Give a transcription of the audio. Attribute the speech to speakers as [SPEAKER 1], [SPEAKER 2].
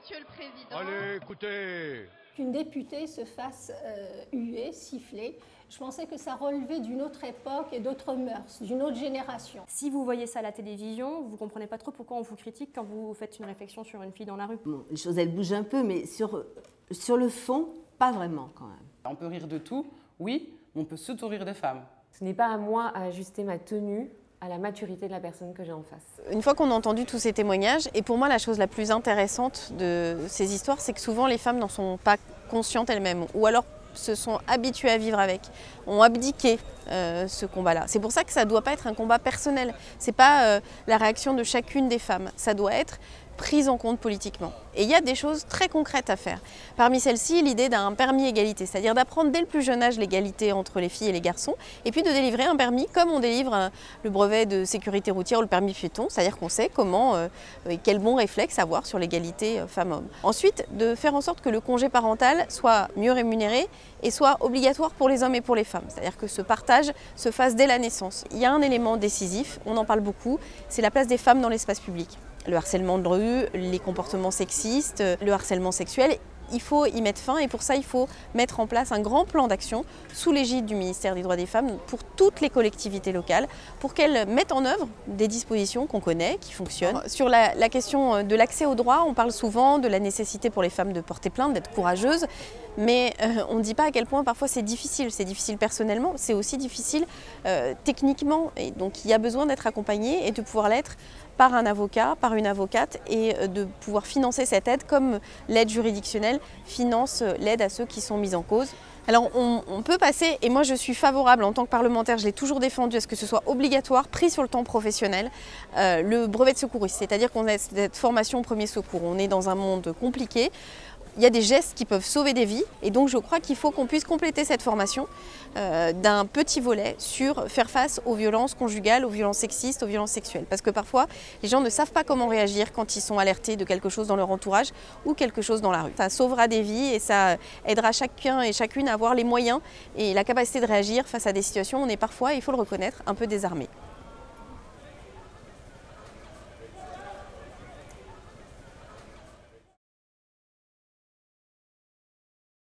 [SPEAKER 1] Monsieur le Président.
[SPEAKER 2] Allez, écoutez.
[SPEAKER 3] Qu'une députée se fasse huer, siffler, je pensais que ça relevait d'une autre époque et d'autres mœurs, d'une autre génération.
[SPEAKER 4] Si vous voyez ça à la télévision, vous ne comprenez pas trop pourquoi on vous critique quand vous faites une réflexion sur une fille dans la rue.
[SPEAKER 5] Bon, les choses, elles bougent un peu, mais sur le fond, pas vraiment quand même.
[SPEAKER 6] On peut rire de tout, oui, mais on peut surtout rire des femmes.
[SPEAKER 7] Ce n'est pas à moi à ajuster ma tenue à la maturité de la personne que j'ai en face.
[SPEAKER 8] Une fois qu'on a entendu tous ces témoignages, et pour moi la chose la plus intéressante de ces histoires, c'est que souvent les femmes n'en sont pas conscientes elles-mêmes, ou alors se sont habituées à vivre avec, ont abdiqué ce combat-là. C'est pour ça que ça ne doit pas être un combat personnel. Ce n'est pas la réaction de chacune des femmes, ça doit être prise en compte politiquement. Et il y a des choses très concrètes à faire. Parmi celles-ci, l'idée d'un permis égalité, c'est-à-dire d'apprendre dès le plus jeune âge l'égalité entre les filles et les garçons, et puis de délivrer un permis comme on délivre le brevet de sécurité routière ou le permis piéton, c'est-à-dire qu'on sait comment et quel bon réflexe avoir sur l'égalité femmes-hommes. Ensuite, de faire en sorte que le congé parental soit mieux rémunéré et soit obligatoire pour les hommes et pour les femmes, c'est-à-dire que ce partage se fasse dès la naissance. Il y a un élément décisif, on en parle beaucoup, c'est la place des femmes dans l'espace public. Le harcèlement de rue, les comportements sexistes, le harcèlement sexuel, il faut y mettre fin et pour ça il faut mettre en place un grand plan d'action sous l'égide du ministère des Droits des Femmes pour toutes les collectivités locales pour qu'elles mettent en œuvre des dispositions qu'on connaît, qui fonctionnent. Sur la question de l'accès aux droits, on parle souvent de la nécessité pour les femmes de porter plainte, d'être courageuses, mais on ne dit pas à quel point parfois c'est difficile personnellement, c'est aussi difficile techniquement et donc il y a besoin d'être accompagné et de pouvoir l'être par un avocat, par une avocate et de pouvoir financer cette aide comme l'aide juridictionnelle finance l'aide à ceux qui sont mis en cause. Alors on peut passer, et moi je suis favorable en tant que parlementaire, je l'ai toujours défendu à ce que ce soit obligatoire, pris sur le temps professionnel, le brevet de secouriste, c'est-à-dire qu'on a cette formation au premier secours. On est dans un monde compliqué. Il y a des gestes qui peuvent sauver des vies et donc je crois qu'il faut qu'on puisse compléter cette formation d'un petit volet sur faire face aux violences conjugales, aux violences sexistes, aux violences sexuelles. Parce que parfois, les gens ne savent pas comment réagir quand ils sont alertés de quelque chose dans leur entourage ou quelque chose dans la rue. Ça sauvera des vies et ça aidera chacun et chacune à avoir les moyens et la capacité de réagir face à des situations où on est parfois, il faut le reconnaître, un peu désarmé.